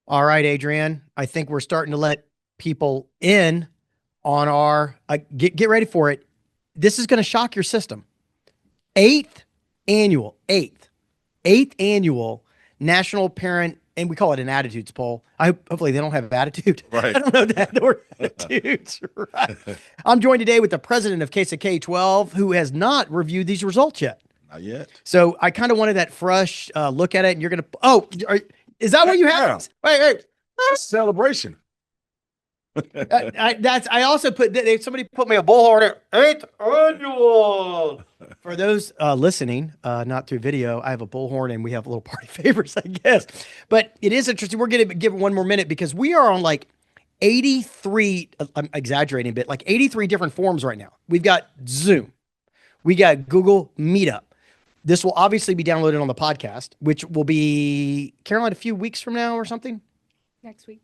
All right, Adrian. I think we're starting to let people in on our get ready for it. This is going to shock your system. Eighth eighth annual National Parent, and we call it an attitudes poll. Hopefully they don't have attitude. I Right. don't know that the word attitudes. Right. I'm joined today with the president of Caissa K12, who has not reviewed these results yet. Not yet. So I kind of wanted that fresh look at it, and you're gonna. Oh, is that what you have? Yeah. Wait. Celebration. I also put somebody put me a bullhorn eighth annual. For those listening, not through video, I have a bullhorn and we have little party favors, I guess. But it is interesting. We're going to give it one more minute because we are on like 83. I'm exaggerating a bit, like 83 different forums right now. We've got Zoom, we got Google Meetup. This will obviously be downloaded on the podcast, which will be Caroline a few weeks from now or something. Next week.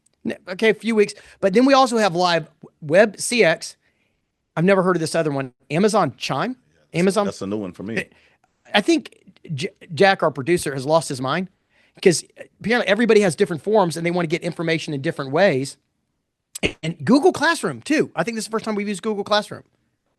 Okay, a few weeks. But then we also have live web CX. I've never heard of this other one. Amazon Chime. Amazon. That's a new one for me. I think Jack, our producer, has lost his mind because apparently everybody has different forms and they want to get information in different ways. And Google Classroom too. I think this is the first time we've used Google Classroom.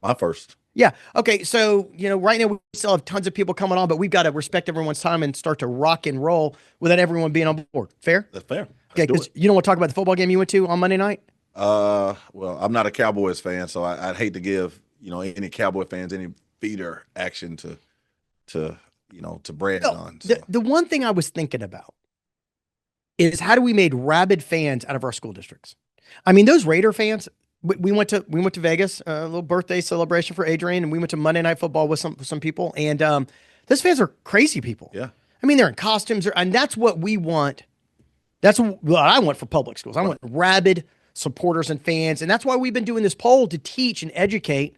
My first. Yeah. Okay. So, right now we still have tons of people coming on, but we've got to respect everyone's time and start to rock and roll without everyone being on board. Fair? That's fair. Okay. Because you don't want to talk about the football game you went to on Monday night? Well, I'm not a Cowboys fan, so I'd hate to give, any Cowboy fans any feeder action to brag on. So. The one thing I was thinking about is how do we make rabid fans out of our school districts? I mean, those Raider fans, we went to Vegas, a little birthday celebration for Adrian, and we went to Monday Night Football with some people, and those fans are crazy people. Yeah. I mean, they're in costumes, and that's what we want. That's what I want for public schools. I want rabid supporters and fans, and that's why we've been doing this poll to teach and educate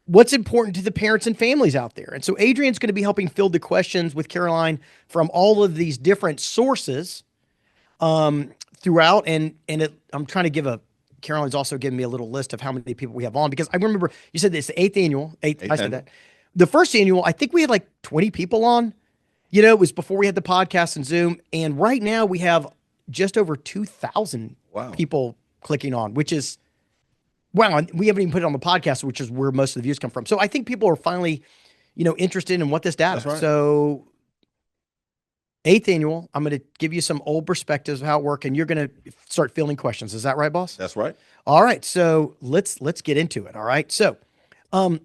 what's important to the parents and families out there. And so Adrian's going to be helping field the questions with Caroline from all of these different sources throughout. And I'm trying to give Caroline's also giving me a little list of how many people we have on, because I remember you said it's the eighth annual. I said that. The first annual, I think we had like 20 people on. It was before we had the podcast and Zoom. And right now we have just over 2,000 people clicking on, which is, wow. And we haven't even put it on the podcast, which is where most of the views come from. So I think people are finally, interested in what this data. That's right. So eighth annual, I'm going to give you some old perspectives of how it works, and you're going to start fielding questions. Is that right, boss? That's right. All right. So let's get into it. All right. So, I'm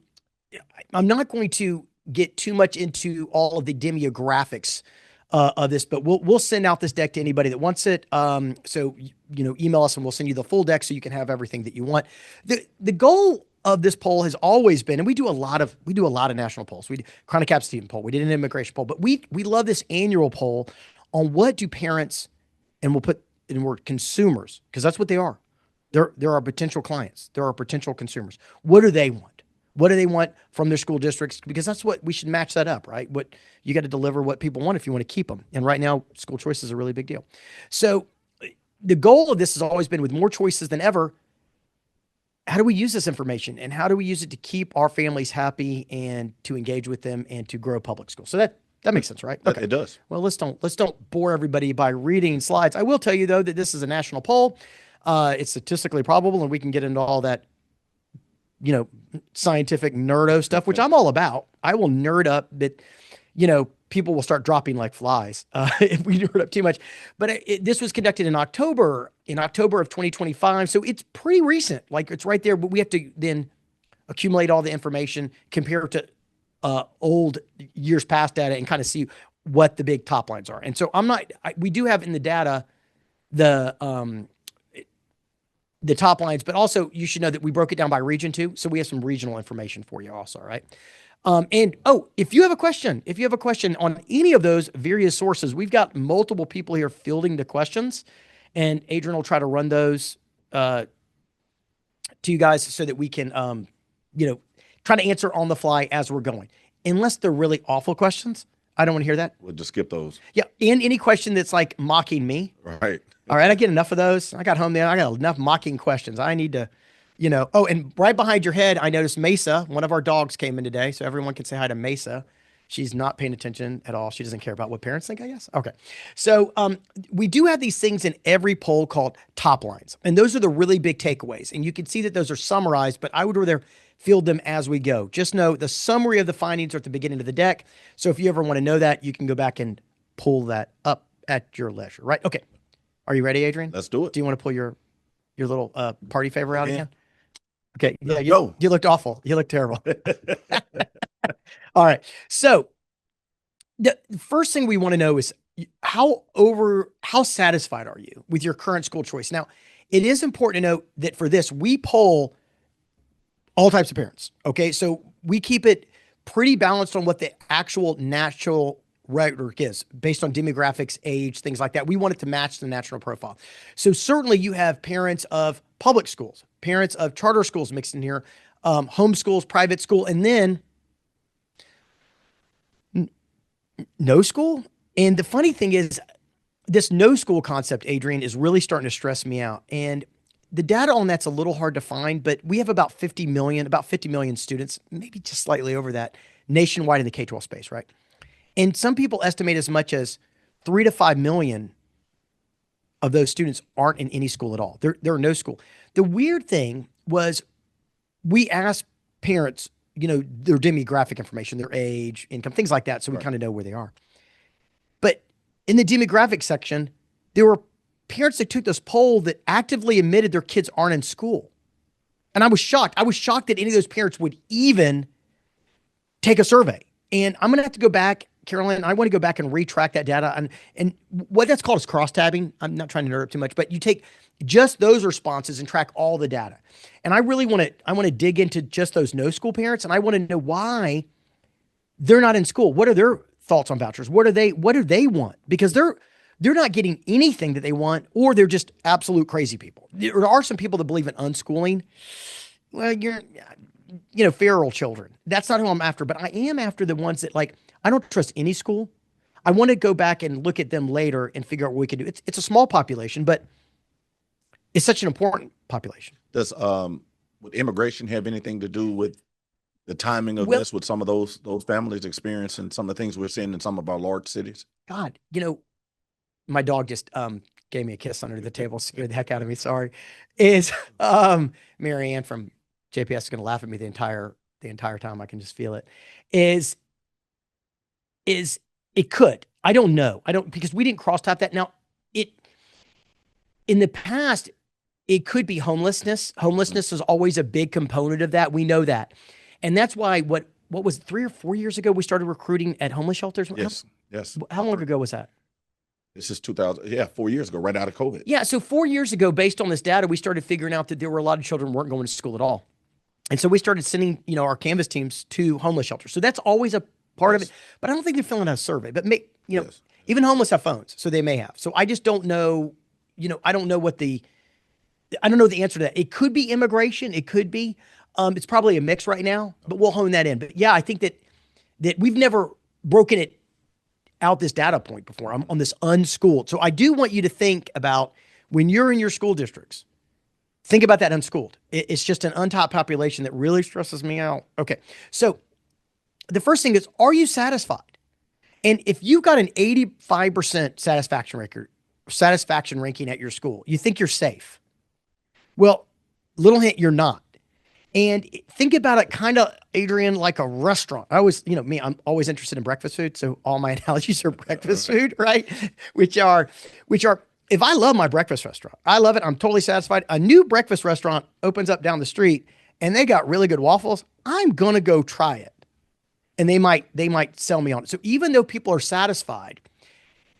not going to get too much into all of the demographics of this, but we'll send out this deck to anybody that wants it. So email us and we'll send you the full deck so you can have everything that you want. The goal of this poll has always been, and we do a lot of national polls. We do chronic absentee poll. We did an immigration poll, but we love this annual poll on what do parents, and we'll put in word consumers, because that's what they are. There are potential clients. There are potential consumers. What do they want? What do they want from their school districts? Because that's what we should match that up, right? What you got to deliver what people want if you want to keep them. And right now, school choice is a really big deal. So the goal of this has always been, with more choices than ever, how do we use this information and how do we use it to keep our families happy and to engage with them and to grow public schools? So that makes sense, right? Okay. It does. Well, let's don't bore everybody by reading slides. I will tell you though that this is a national poll. It's statistically probable, and we can get into all that, scientific nerdo stuff, which I'm all about. I will nerd up, but people will start dropping like flies if we nerd up too much. But this was conducted in October of 2025, so it's pretty recent. Like, it's right there, but we have to then accumulate all the information, compare it to old years past data, and kind of see what the big top lines are. And so we do have in the data the top lines, but also you should know that we broke it down by region too. So we have some regional information for you also, right? If you have a question on any of those various sources, we've got multiple people here fielding the questions, and Adrian will try to run those to you guys so that we can, try to answer on the fly as we're going. Unless they're really awful questions, I don't want to hear that. We'll just skip those. Yeah, and any question that's like mocking me. Right. All right, I get enough of those. I got home there. I got enough mocking questions. I need to, Oh, and right behind your head, I noticed Mesa. One of our dogs came in today, so everyone can say hi to Mesa. She's not paying attention at all. She doesn't care about what parents think, I guess. Okay. So we do have these things in every poll called top lines. And those are the really big takeaways. And you can see that those are summarized, but I would rather field them as we go. Just know the summary of the findings are at the beginning of the deck. So if you ever want to know that, you can go back and pull that up at your leisure, right? Okay. Are you ready, Adrian? Let's do it. Do you want to pull your little party favor out again? Okay. Yeah, Go. you looked awful. You looked terrible. All right. So the first thing we want to know is how satisfied are you with your current school choice? Now, it is important to note that for this, we poll all types of parents. Okay. So we keep it pretty balanced on what the actual natural rhetoric is based on demographics, age, things like that. We want it to match the national profile. So certainly you have parents of public schools, parents of charter schools mixed in here, homeschools, private school, and then no school. And the funny thing is this no school concept, Adrian, is really starting to stress me out. And the data on that's a little hard to find, but we have about 50 million students, maybe just slightly over that nationwide in the K-12 space, right? And some people estimate as much as 3 to 5 million of those students aren't in any school at all. There are no school. The weird thing was we asked parents, their demographic information, their age, income, things like that. So we kind of know where they are. But in the demographic section, there were parents that took this poll that actively admitted their kids aren't in school. And I was shocked. I was shocked that any of those parents would even take a survey. And I'm going to have to go back, Carolyn. I want to go back and retrack that data. And what that's called is cross-tabbing. I'm not trying to nerd up too much, but you take just those responses and track all the data. And I really want to dig into just those no school parents. And I want to know why they're not in school. What are their thoughts on vouchers? What do they want? Because they're not getting anything that they want, or they're just absolute crazy people. There are some people that believe in unschooling. Well, you're feral children. That's not who I'm after, but I am after the ones that I don't trust any school. I want to go back and look at them later and figure out what we can do. It's a small population, but it's such an important population. Does would immigration have anything to do with the timing of this, with some of those families experiencing some of the things we're seeing in some of our large cities? God, my dog just gave me a kiss under the table, scared the heck out of me. Sorry. Is Mary Ann from JPS is going to laugh at me the entire time. I can just feel it. Is it could. I don't know. Because we didn't cross-tab that. Now, in the past, it could be homelessness. Homelessness is always a big component of that. We know that. And that's why what was it, 3 or 4 years ago, we started recruiting at homeless shelters? Yes. How long ago was that? This is 2000. Yeah, 4 years ago, right out of COVID. Yeah. So 4 years ago, based on this data, we started figuring out that there were a lot of children who weren't going to school at all. And so we started sending, our Canvas teams to homeless shelters. So that's always a part of it. But I don't think they're filling out a survey. But even homeless have phones, so they may have. So I just don't know. I don't know I don't know the answer to that. It could be immigration. It could be. It's probably a mix right now, but we'll hone that in. But yeah, I think that we've never broken it out this data point before. I'm on this unschooled. So I do want you to think about when you're in your school districts. Think about that unschooled. It's just an untaught population that really stresses me out. Okay. So the first thing is, are you satisfied? And if you've got an 85% satisfaction ranking at your school, you think you're safe. Well, little hint, you're not. And think about it kind of, Adrian, like a restaurant. I always, I'm always interested in breakfast food. So all my analogies are breakfast food, right? Which are, if I love my breakfast restaurant, I love it. I'm totally satisfied. A new breakfast restaurant opens up down the street and they got really good waffles. I'm going to go try it. And they might sell me on it. So even though people are satisfied,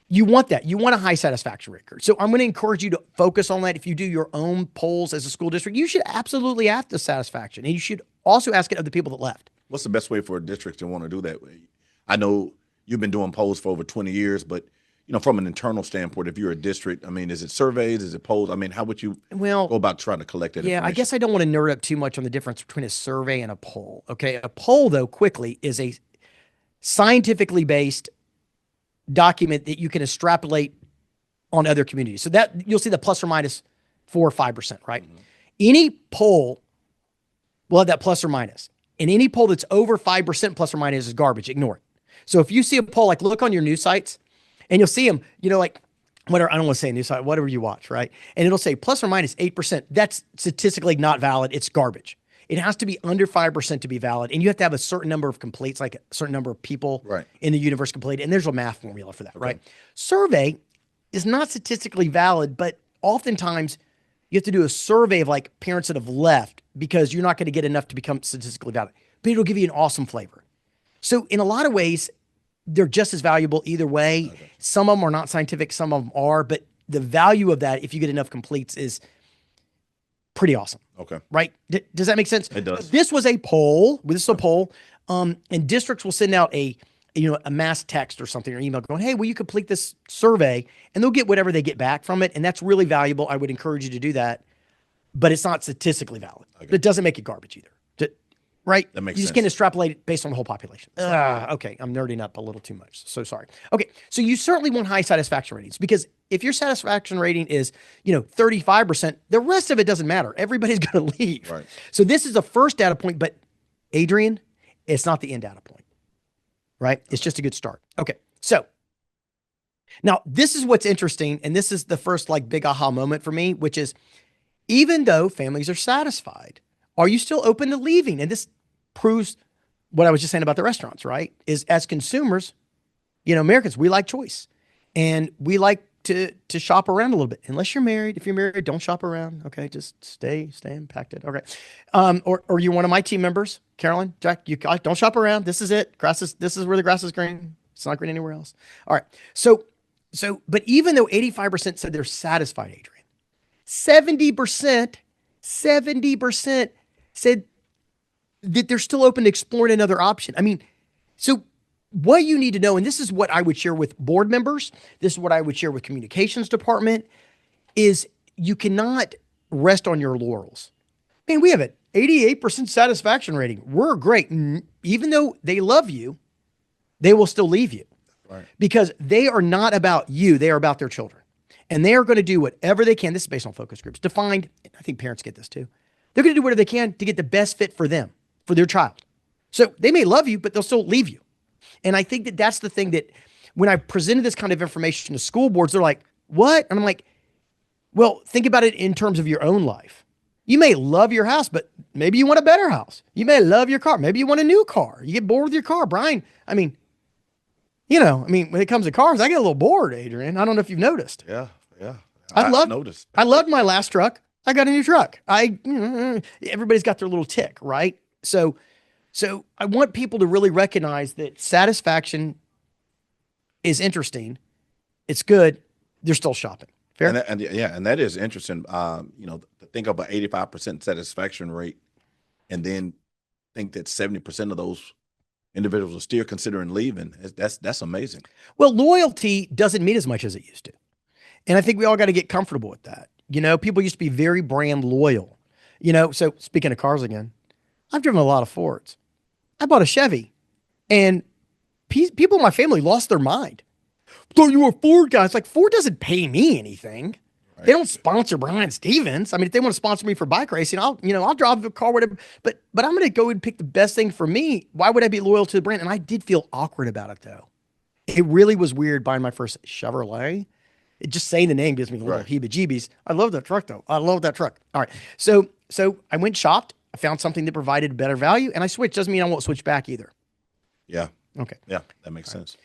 you want that. You want a high satisfaction record. So I'm going to encourage you to focus on that. If you do your own polls as a school district, you should absolutely ask the satisfaction. And you should also ask it of the people that left. What's the best way for a district to want to do that? I know you've been doing polls for over 20 years, but from an internal standpoint, if you're a district, is it surveys? Is it polls? How would you go about trying to collect that information? I guess I don't want to nerd up too much on the difference between a survey and a poll. Okay. A poll, though, quickly is a scientifically based document that you can extrapolate on other communities. So that you'll see the plus or minus 4 or 5%, right? Mm-hmm. Any poll will have that plus or minus. And any poll that's over 5% plus or minus is garbage. Ignore it. So if you see a poll, like look on your news sites and you'll see them, like whatever, I don't want to say news site, whatever you watch, right? And it'll say plus or minus 8%. That's statistically not valid. It's garbage. It has to be under 5% to be valid. And you have to have a certain number of completes, like a certain number of people in the universe completed. And there's a math formula for that, right? Survey is not statistically valid, but oftentimes you have to do a survey of like parents that have left because you're not going to get enough to become statistically valid. But it'll give you an awesome flavor. So in a lot of ways, they're just as valuable either way. Okay. Some of them are not scientific, some of them are, but the value of that, if you get enough completes, is pretty awesome. Okay. Right? Does that make sense? It does. This was a poll. This is a poll. And districts will send out a mass text or something or email going, hey, will you complete this survey? And they'll get whatever they get back from it. And that's really valuable. I would encourage you to do that. But it's not statistically valid. Okay. But it doesn't make it garbage either. Right? That makes sense. You just can't extrapolate it based on the whole population. Okay. I'm nerding up a little too much. So sorry. Okay. So you certainly want high satisfaction ratings because if your satisfaction rating is, 35%, the rest of it doesn't matter. Everybody's going to leave. Right. So this is the first data point, but Adrian, it's not the end data point. Right? It's just a good start. Okay. So now this is what's interesting. And this is the first like big aha moment for me, which is even though families are satisfied, are you still open to leaving? And this proves what I was just saying about the restaurants, right? Is as consumers, Americans, we like choice and we like to shop around a little bit. Unless you're married. If you're married, don't shop around. Okay. Just stay impacted. Okay. Or you're one of my team members, Carolyn, Jack, you don't shop around. This is it. This is where the grass is green. It's not green anywhere else. All right. So, but even though 85% said they're satisfied, Adrian, 70% said that they're still open to exploring another option. I mean, so what you need to know, and this is what I would share with board members, this is what I would share with communications department, is you cannot rest on your laurels. Man, we have an 88% satisfaction rating. We're great. Even though they love you, they will still leave you. Right. Because they are not about you. They are about their children. And they are going to do whatever they can. This is based on focus groups. Defined, I think parents get this too. They're going to do whatever they can to get the best fit for them, for their child. So they may love you, but they'll still leave you. And I think that that's the thing that when I presented this kind of information to school boards, they're like, what? And I'm like, well, think about it in terms of your own life. You may love your house, but maybe you want a better house. You may love your car. Maybe you want a new car. You get bored with your car. Brian, when it comes to cars, I get a little bored, Adrian. I don't know if you've noticed. Yeah. I loved my last truck. I got a new truck. Everybody's got their little tick, right? So I want people to really recognize that satisfaction is interesting. It's good. They're still shopping. Fair? And that is interesting. To think of an 85% satisfaction rate and then think that 70% of those individuals are still considering leaving. That's amazing. Well, loyalty doesn't mean as much as it used to. And I think we all got to get comfortable with that. People used to be very brand loyal, so speaking of cars again, I've driven a lot of Fords. I bought a Chevy and people in my family lost their mind. So you were a Ford guy. It's like Ford doesn't pay me anything. Right. They don't sponsor Brian Stevens. If they want to sponsor me for bike racing, I'll drive a car, whatever. But I'm going to go and pick the best thing for me. Why would I be loyal to the brand? And I did feel awkward about it though. It really was weird buying my first Chevrolet. Just saying the name gives me a little heebie-jeebies. I love that truck though. I love that truck. All right. So I went shopped. I found something that provided better value and I switched. Doesn't mean I won't switch back either. Yeah. Okay. Yeah. That makes sense.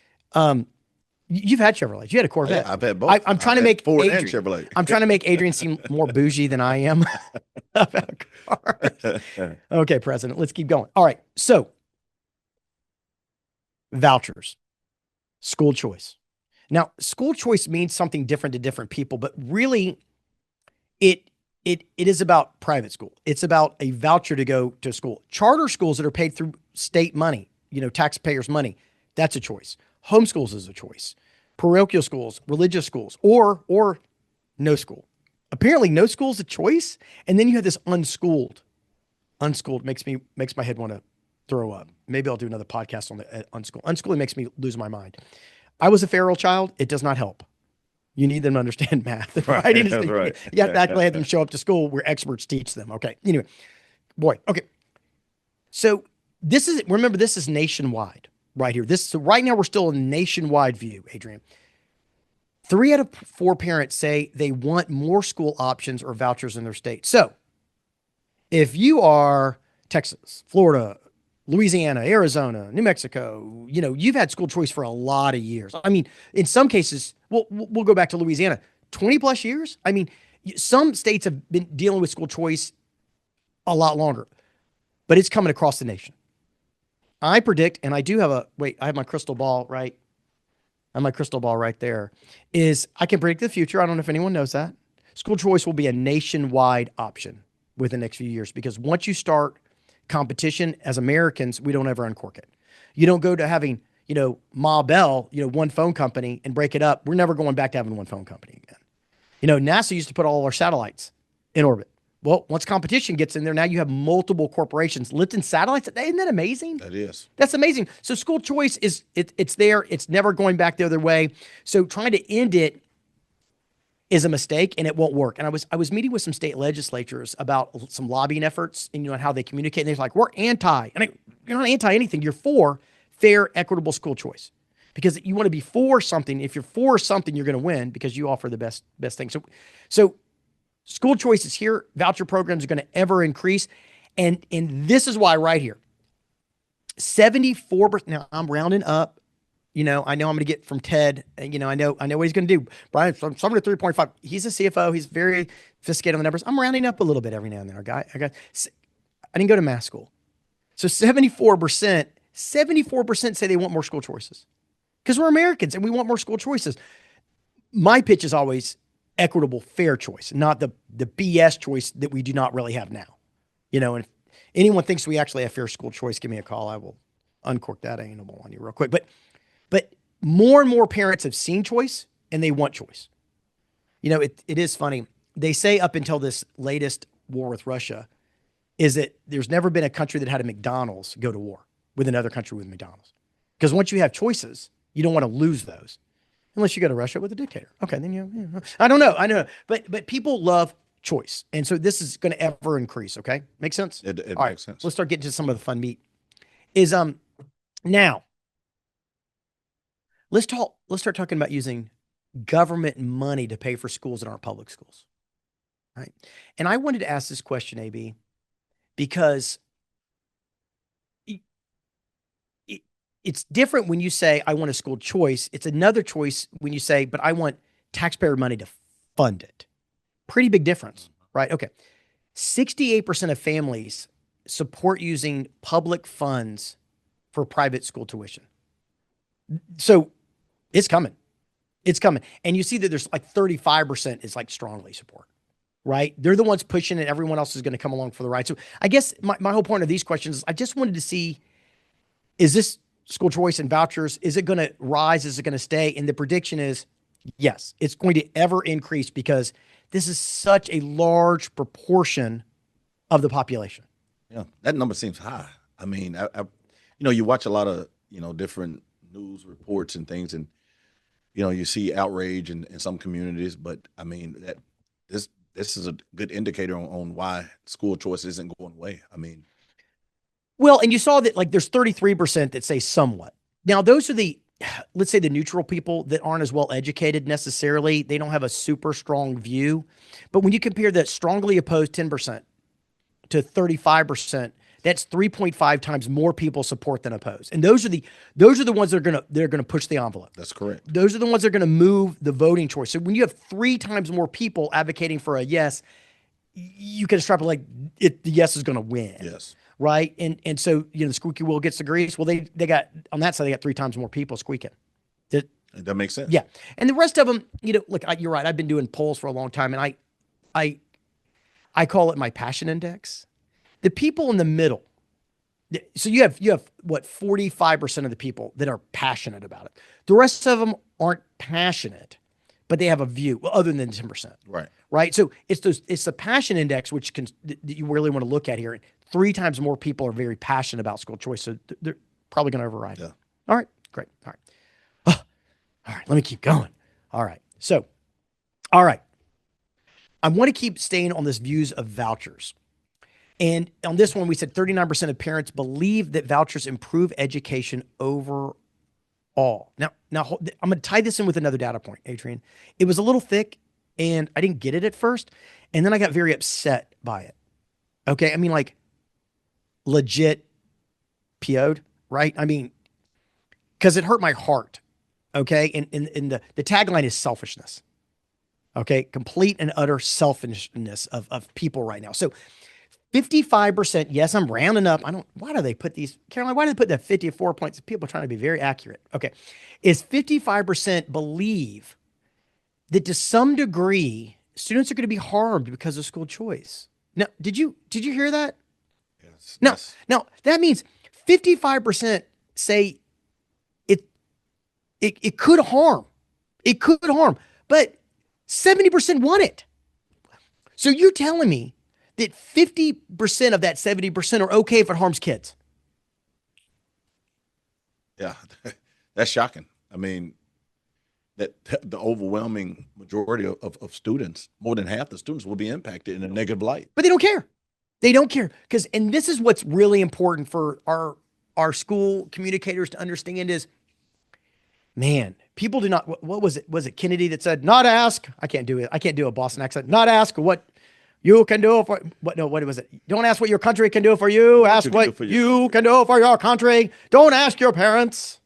You've had Chevrolets. You had a Corvette. Yeah, I've had both. I'm trying to make Ford Adrian, and Chevrolet. I'm trying to make Adrian seem more bougie than I am about cars. Okay, President, let's keep going. All right. So vouchers, school choice. Now, school choice means something different to different people, but really it is about private school. It's about a voucher to go to school. Charter schools that are paid through state money, taxpayers' money, that's a choice. Homeschools is a choice. Parochial schools, religious schools, or no school. Apparently no school is a choice. And then you have this unschooled. Unschooled makes my head want to throw up. Maybe I'll do another podcast on the unschooled. Unschooling makes me lose my mind. I was a feral child. It does not help. You need them to understand math. Right, right. You have to actually have them show up to school where experts teach them. Okay. Anyway, boy. Okay. So remember, this is nationwide. right here. So right now we're still in nationwide view, Adrian. 3 out of 4 parents say they want more school options or vouchers in their state. So if you are Texas, Florida, Louisiana, Arizona, New Mexico, you've had school choice for a lot of years. I mean, in some cases, we'll go back to Louisiana, 20 plus years. I mean, some states have been dealing with school choice a lot longer, but it's coming across the nation. I predict, and I do have I have my crystal ball, right? I have my crystal ball right there, is I can predict the future. I don't know if anyone knows that. School choice will be a nationwide option within the next few years, because once you start competition as Americans, we don't ever uncork it. You don't go to having, Ma Bell, one phone company and break it up. We're never going back to having one phone company again. NASA used to put all our satellites in orbit. Well, once competition gets in there, now you have multiple corporations lifting satellites. Isn't that amazing? That is. That's amazing. So school choice it's there. It's never going back the other way. So trying to end it is a mistake, and it won't work. And I was meeting with some state legislatures about some lobbying efforts and how they communicate. And they're like, we're anti. You're not anti anything. You're for fair, equitable school choice, because you want to be for something. If you're for something, you're going to win because you offer the best thing. So school choice is here. Voucher programs are going to ever increase. And this is why right here, 74%. Now I'm rounding up. I know I'm going to get from Ted. I know what he's going to do. Brian, so I'm going to 3.5. He's a CFO. He's very sophisticated on the numbers. I'm rounding up a little bit every now and then. I didn't go to math school. So 74% say they want more school choices, because we're Americans and we want more school choices. My pitch is always equitable, fair choice, not the BS choice that we do not really have now. And if anyone thinks we actually have fair school choice, give me a call. I will uncork that animal on you real quick. But more and more parents have seen choice and they want choice. It is funny. They say up until this latest war with Russia is that there's never been a country that had a McDonald's go to war with another country with McDonald's. Because once you have choices, you don't want to lose those. Unless you go to Russia with a dictator. Okay, then I don't know. But people love choice. And so this is going to ever increase, okay? Make sense? It All makes sense. Let's start getting to some of the fun meat. Now let's start talking about using government money to pay for schools that aren't public schools. Right? And I wanted to ask this question, AB, because it's different when you say, I want a school choice. It's another choice when you say, but I want taxpayer money to fund it. Pretty big difference, right? Okay. 68% of families support using public funds for private school tuition. So it's coming. It's coming. And you see that there's like 35% is like strongly support, right? They're the ones pushing it. Everyone else is going to come along for the ride. So I guess my whole point of these questions is I just wanted to see, is this school choice and vouchers, is it going to rise? Is it going to stay? And the prediction is yes, it's going to ever increase, because this is such a large proportion of the population. Yeah, that number seems high. I mean, you watch a lot of, different news reports and things, and, you see outrage in some communities, but I mean, this is a good indicator on why school choice isn't going away. I mean, well, and you saw that like there's 33% that say somewhat. Now, those are let's say the neutral people that aren't as well educated necessarily. They don't have a super strong view. But when you compare that strongly opposed 10% to 35%, that's 3.5 times more people support than oppose. And those are the ones that are gonna push the envelope. That's correct. Those are the ones that are going to move the voting choice. So when you have 3 times more people advocating for a yes, you can extrapolate the yes is going to win. Yes. Right. And so, the squeaky wheel gets the grease. Well, they got on that side, they got 3 times more people squeaking. That makes sense. Yeah. And the rest of them, look, you're right. I've been doing polls for a long time, and I call it my passion index. The people in the middle. So you have what, 45% of the people that are passionate about it. The rest of them aren't passionate, but they have a view, well, other than 10%. Right. Right. So it's the passion index, which that you really want to look at here. 3 times more people are very passionate about school choice. So they're probably going to override it. All right. Great. All right. Oh, all right. Let me keep going. All right. So, all right. I want to keep staying on this views of vouchers. And on this one, we said 39% of parents believe that vouchers improve education overall. Now I'm going to tie this in with another data point, Adrian. It was a little thick and I didn't get it at first. And then I got very upset by it. Okay. I mean, like legit PO'd, right? I mean, because it hurt my heart. Okay. And the tagline is selfishness. Okay. Complete and utter selfishness of people right now. So 55%, yes, I'm rounding up. Why do they put these, Caroline, why do they put the 54 points? People are trying to be very accurate. Okay. Is 55% believe that to some degree, students are going to be harmed because of school choice. Now, did you hear that? Yes. No, Yes. now that means 55% say it could harm. It could harm, but 70% want it. So you're telling me that 50% of that 70% are okay if it harms kids? Yeah, that's shocking. I mean, that the overwhelming majority of students, more than half the students, will be impacted in a negative light. But they don't care. They don't care and this is what's really important for our school communicators to understand is, man, people do not. What was it? Was it Kennedy that said, "Not ask"? I can't do it. I can't do a Boston accent. Not ask what you can do for what? No, what was it? Don't ask what your country can do for you. Ask what you can do for your country. Don't ask your parents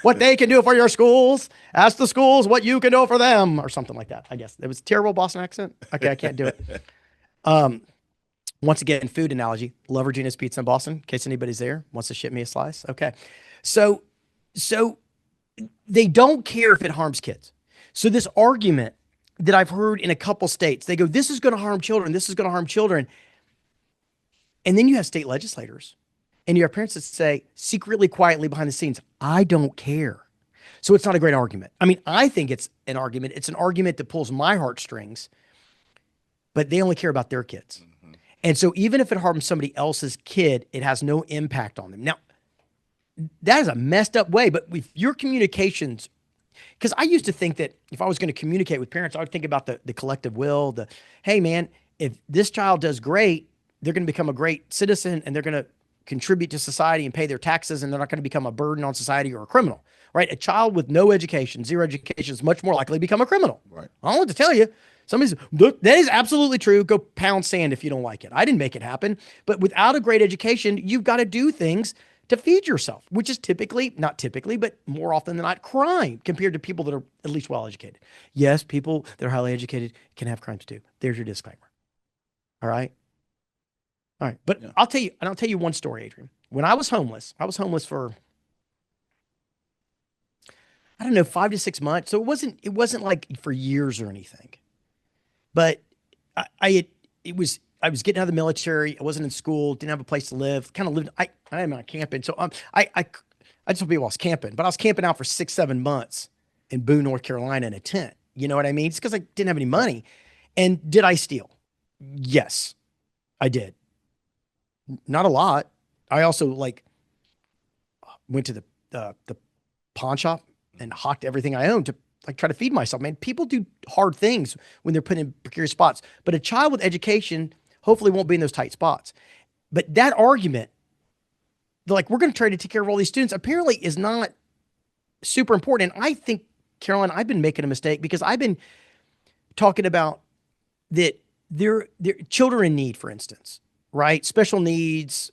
what they can do for your schools. Ask the schools what you can do for them, or something like that. I guess it was a terrible Boston accent. Okay, I can't do it. Once again, food analogy. Love Regina's Pizza in Boston. In case anybody's there wants to ship me a slice. Okay, so they don't care if it harms kids. So this argument that I've heard in a couple states, they go, this is going to harm children. This is going to harm children. And then you have state legislators and you have parents that say secretly, quietly behind the scenes, I don't care. So it's not a great argument. I mean, I think it's an argument. It's an argument that pulls my heartstrings, but they only care about their kids. Mm-hmm. And so even if it harms somebody else's kid, it has no impact on them. Now, that is a messed up way, but with your communications, because I used to think that if I was going to communicate with parents, I would think about the collective will, hey man, if this child does great, they're going to become a great citizen and they're going to contribute to society and pay their taxes and they're not going to become a burden on society or a criminal, right? A child with no education, zero education is much more likely to become a criminal. Right. I don't want to tell you. That is absolutely true. Go pound sand if you don't like it. I didn't make it happen, but without a great education, you've got to do things to feed yourself, which is not typically, but more often than not crime compared to people that are at least well-educated. Yes, people that are highly educated can have crimes too. There's your disclaimer. All right. But yeah. I'll tell you one story, Adrian. When I was homeless for, I don't know, 5 to 6 months. So it wasn't like for years or anything, but I was getting out of the military. I wasn't in school, didn't have a place to live, kind of lived, I am not camping. So I just told people I was camping, but I was camping out for 6-7 months in Boone, North Carolina in a tent. You know what I mean? It's because I didn't have any money. And did I steal? Yes, I did. Not a lot. I also went to the pawn shop and hawked everything I owned to try to feed myself. Man, people do hard things when they're put in precarious spots, but a child with education hopefully won't be in those tight spots. But that argument, we're going to try to take care of all these students, apparently is not super important. And I think, Caroline, I've been making a mistake because I've been talking about that they're children in need, for instance, right? Special needs,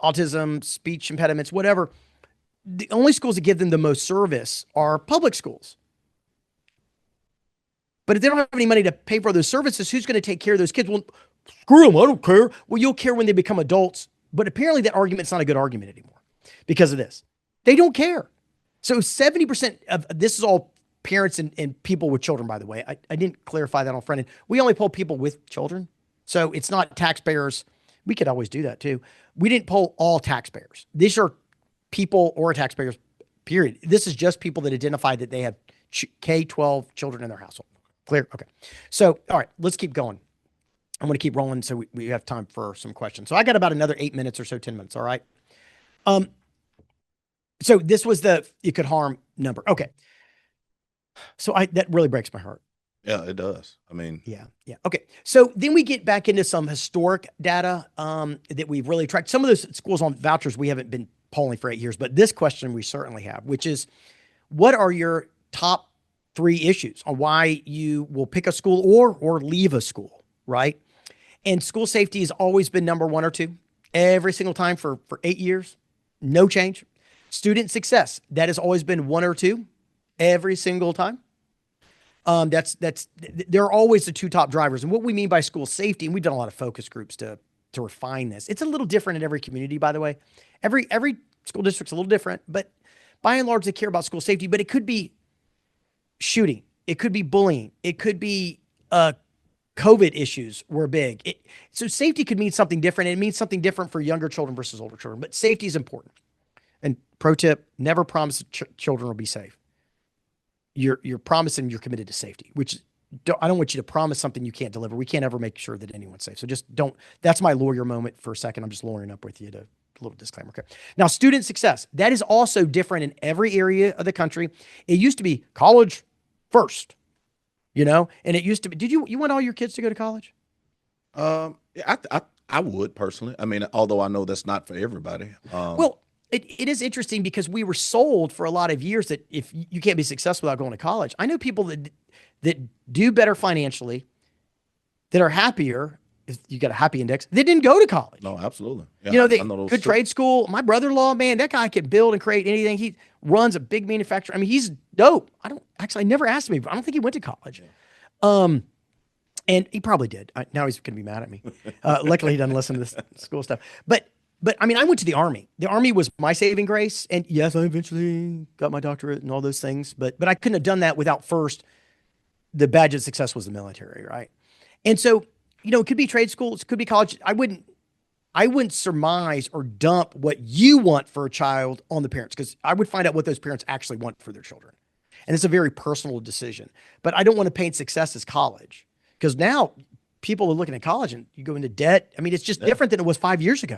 autism, speech impediments, whatever. The only schools that give them the most service are public schools. But if they don't have any money to pay for those services, who's going to take care of those kids? Well, screw them. I don't care. Well, you'll care when they become adults. But apparently that argument's not a good argument anymore because of this. They don't care. So 70% of this is all parents and people with children, by the way. I didn't clarify that on front end. We only poll people with children. So it's not taxpayers. We could always do that too. We didn't poll all taxpayers. These are people or taxpayers, period. This is just people that identify that they have K12 children in their household. Clear? Okay. So, all right, let's keep going. I'm going to keep rolling so we have time for some questions. So I got about another 8 minutes or so, 10 minutes. All right. So this was it could harm number. Okay. So that really breaks my heart. Yeah, it does. I mean, Yeah. Yeah. Okay. So then we get back into some historic data that we've really tracked. Some of those schools on vouchers we haven't been polling for 8 years, but this question we certainly have, which is what are your top 3 issues on why you will pick a school or leave a school, right? And school safety has always been number 1 or 2 every single time for 8 years. No change. Student success, that has always been 1 or 2 every single time. They're always the 2 top drivers. And what we mean by school safety, and we've done a lot of focus groups to refine this. It's a little different in every community, by the way. Every school district's a little different, but by and large, they care about school safety. But it could be shooting, it could be bullying, it could be COVID issues were big. So safety could mean something different. And it means something different for younger children versus older children. But safety is important. And pro tip: never promise children will be safe. You're promising you're committed to safety, which I don't want you to promise something you can't deliver. We can't ever make sure that anyone's safe. So just don't. That's my lawyer moment for a second. I'm just lawyering up with you to a little disclaimer. Okay. Now, student success, that is also different in every area of the country. It used to be college first, and it used to be. Did you want all your kids to go to college? yeah, I would personally. I mean, although I know that's not for everybody. Well, it is interesting because we were sold for a lot of years that if you can't be successful without going to college. I know people that do better financially, that are happier. If you got a happy index, they didn't go to college. No, absolutely. Yeah, They I know those good too. trade school. My brother-in-law, man, that guy can build and create anything. He runs a big manufacturer. I mean, he's dope. I never asked him. I don't think he went to college. And he probably did. Now he's going to be mad at me. Luckily, he doesn't listen to this school stuff. But I mean, I went to the Army. The Army was my saving grace. And yes, I eventually got my doctorate and all those things. But I couldn't have done that without first the badge of success was the military, right? And so, it could be trade schools, it could be college. I wouldn't surmise or dump what you want for a child on the parents, because I would find out what those parents actually want for their children. And it's a very personal decision. But I don't want to paint success as college, because now people are looking at college and you go into debt. I mean, it's just Yeah, different than it was 5 years ago.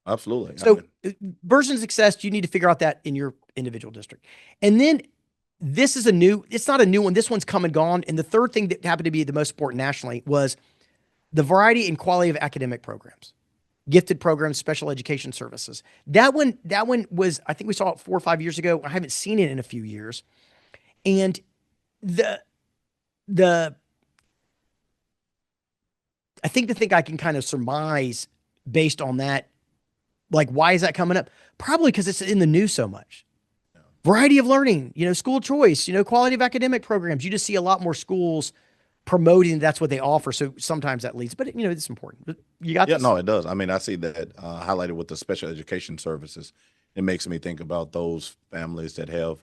absolutely. I So, mean, version of success, you need to figure out that in your individual district. And then it's not a new one. This one's come and gone. And the third thing that happened to be the most important nationally was the variety and quality of academic programs, gifted programs, special education services. That one was, I think we saw it 4 or 5 years ago. I haven't seen it in a few years. And the, the, I think I can kind of surmise based on that, like, why is that coming up? Probably because it's in the news so much. Variety of learning, school choice, quality of academic programs. You just see a lot more schools promoting that's what they offer. So sometimes that leads, but it's important. But you got yeah, this. no, it does. I mean, I see that highlighted with the special education services. It makes me think about those families that have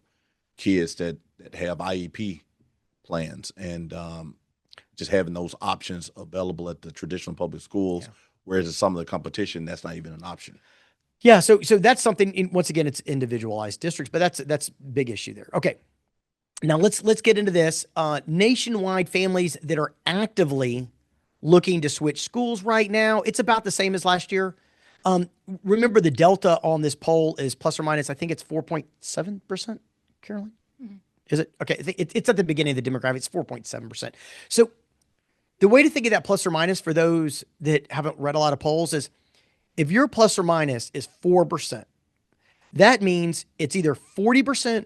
kids that have IEP plans, and just having those options available at the traditional public schools, Yeah. whereas in some of the competition, that's not even an option. Yeah. So that's something, once again, it's individualized districts, but that's big issue there. Okay. Now let's get into this. Nationwide families that are actively looking to switch schools right now, it's about the same as last year. Remember the delta on this poll is plus or minus, I think it's 4.7%, Carolyn. Is it? Okay. It's at the beginning of the demographic. It's 4.7%. So the way to think of that plus or minus for those that haven't read a lot of polls is if your plus or minus is 4%, that means it's either 40%,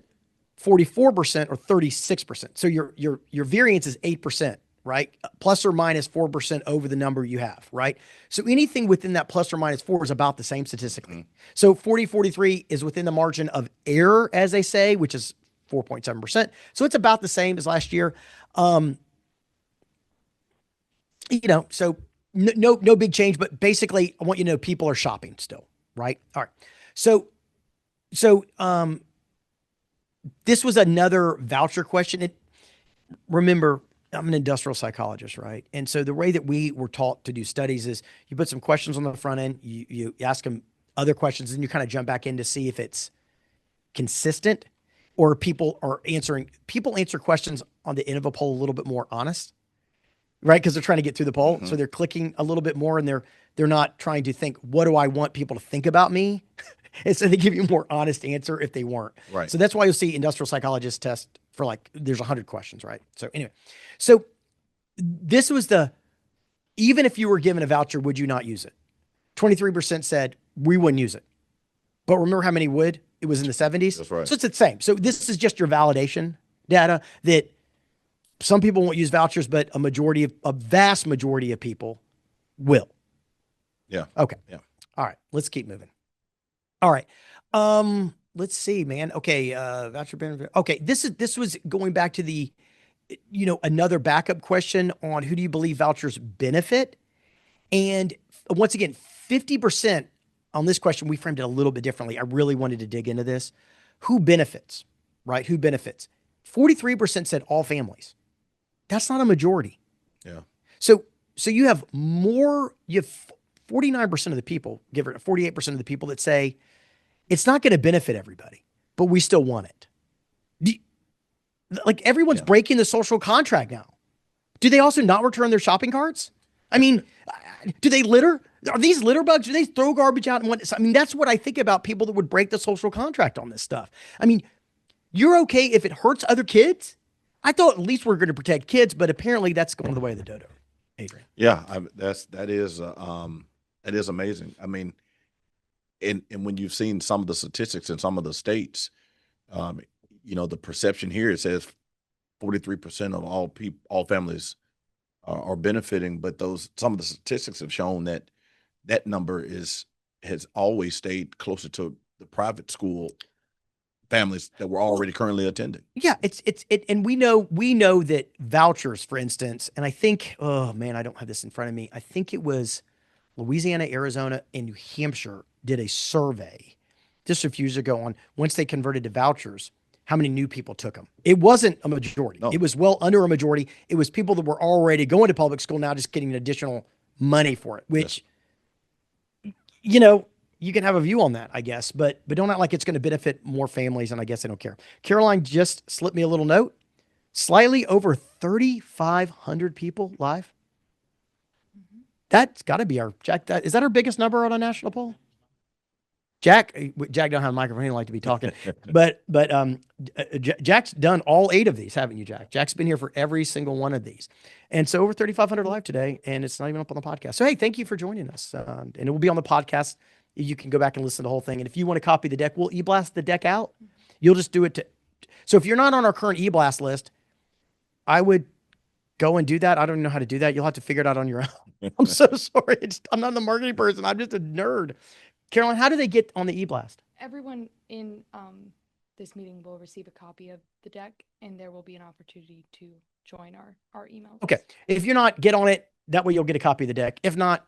44%, or 36%. So your variance is 8%, right? Plus or minus 4% over the number you have, right? So anything within that plus or minus 4 is about the same statistically. So 40, 43 is within the margin of error, as they say, which is 4.7%. So it's about the same as last year. So no big change, but basically I want you to know people are shopping still, right? All right. So this was another voucher question. Remember, I'm an industrial psychologist, right? And so the way that we were taught to do studies is you put some questions on the front end, you ask them other questions, and you kind of jump back in to see if it's consistent, or people answer questions on the end of a poll a little bit more honest, right? Because they're trying to get through the poll. So they're clicking a little bit more, and they're not trying to think, what do I want people to think about me? And so they give you a more honest answer if they weren't. Right. So that's why you'll see industrial psychologists test for there's 100 questions, right? So anyway, so this was even if you were given a voucher, would you not use it? 23% said we wouldn't use it. But remember how many would? It was in the 70s. That's right. So it's the same. So this is just your validation data that some people won't use vouchers, but a vast majority of people will. Yeah. Okay. Yeah. All right. Let's keep moving. All right. Let's see, man. Okay. Voucher benefit. Okay. This was going back to the, another backup question on who do you believe vouchers benefit? And once again, 50% on this question, we framed it a little bit differently. I really wanted to dig into this. Who benefits, right? Who benefits? 43% said all families. That's not a majority. Yeah. So you have 49% of the people, give it 48% of the people that say it's not going to benefit everybody, but we still want it. Like everyone's breaking the social contract now. Do they also not return their shopping carts? I mean, do they litter? Are these litter bugs? Do they throw garbage out? That's what I think about people that would break the social contract on this stuff. I mean, you're okay if it hurts other kids? I thought at least we're going to protect kids, but apparently that's going the way of the dodo, Adrian. Yeah, that is amazing. I mean, and when you've seen some of the statistics in some of the states, the perception here, it says 43% of all families are benefiting, but some of the statistics have shown that number has always stayed closer to the private school families that were already currently attending. Yeah, and we know that vouchers, for instance, and I think, oh man, I don't have this in front of me. I think it was Louisiana, Arizona, and New Hampshire did a survey just a few years ago on once they converted to vouchers, how many new people took them. It wasn't a majority. No. It was well under a majority. It was people that were already going to public school now just getting additional money for it, which, you can have a view on that, I guess, but don't act like it's going to benefit more families, and I guess I don't care. Caroline just slipped me a little note. Slightly over 3,500 people live. Mm-hmm. That's got to be our Jack. Is that our biggest number on a national poll? Jack don't have a microphone. He don't like to be talking, but Jack's done all 8 of these, haven't you, Jack? Jack's been here for every single one of these, and so over 3,500 live today, and it's not even up on the podcast. So hey, thank you for joining us, and it will be on the podcast. You can go back and listen to the whole thing, and if you want to copy the deck, we'll e-blast the deck out. You'll just do it so if you're not on our current e-blast list, I would go and do that. I don't even know how to do that. You'll have to figure it out on your own. I'm so sorry. I'm not the marketing person. I'm just a nerd. Caroline, how do they get on the e-blast? Everyone in this meeting will receive a copy of the deck, and there will be an opportunity to join our email list. Okay. If you're not, get on it. That way you'll get a copy of the deck. If not,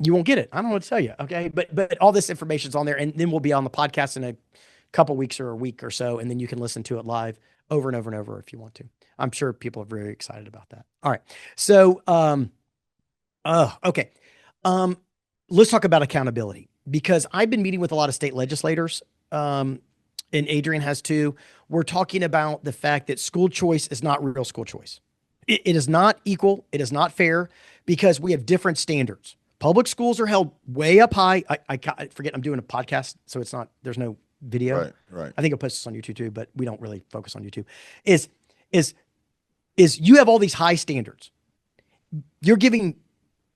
you won't get it. I don't know what to tell you. Okay. But all this information's on there, and then we'll be on the podcast in a couple weeks or a week or so, and then you can listen to it live over and over and over if you want to. I'm sure people are very excited about that. All right. So, okay. Let's talk about accountability, because I've been meeting with a lot of state legislators, and Adrian has too. We're talking about the fact that school choice is not real school choice. It is not equal. It is not fair, because we have different standards. Public schools are held way up high. I forget I'm doing a podcast, so there's no video. Right. I think I'll post this on YouTube too, but we don't really focus on YouTube. Is you have all these high standards. You're giving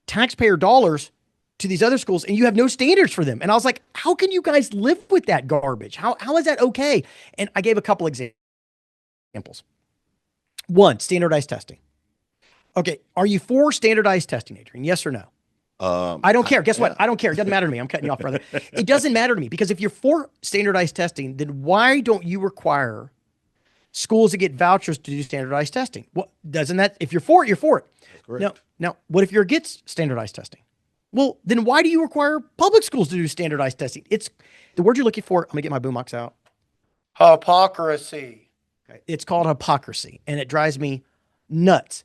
taxpayer dollars to these other schools, and you have no standards for them. And I was like, how can you guys live with that garbage? How is that okay? And I gave a couple examples. One, standardized testing. Okay, are you for standardized testing, Adrian? Yes or no? I don't care. Guess what? I don't care. It doesn't matter to me. I'm cutting you off, brother. It doesn't matter to me, because if you're for standardized testing, then why don't you require schools to get vouchers to do standardized testing? Well, doesn't that, if you're for it, you're for it. That's correct. Now, what if you're against standardized testing? Well, then why do you require public schools to do standardized testing? It's the word you're looking for. I'm gonna get my boombox out. Hypocrisy. Okay. It's called hypocrisy, and it drives me nuts.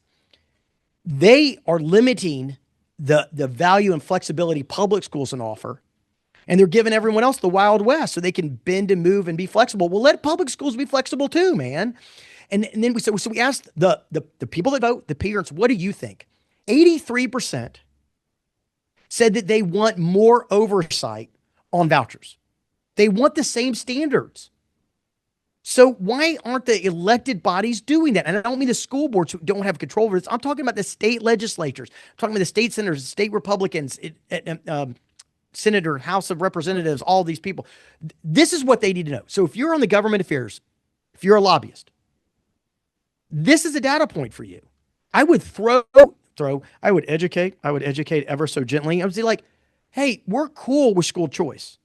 They are limiting the value and flexibility public schools can offer, and they're giving everyone else the Wild West so they can bend and move and be flexible. Well, let public schools be flexible too, man. And then we asked the people that vote, the parents, what do you think? 83% said that they want more oversight on vouchers. They want the same standards. So why aren't the elected bodies doing that? And I don't mean the school boards who don't have control over this. I'm talking about the state legislatures. I'm talking about the state senators, state Republicans, Senator, House of Representatives, all these people. This is what they need to know. So if you're on the government affairs, if you're a lobbyist, this is a data point for you. I would I would educate ever so gently. I would say like, hey, we're cool with school choice.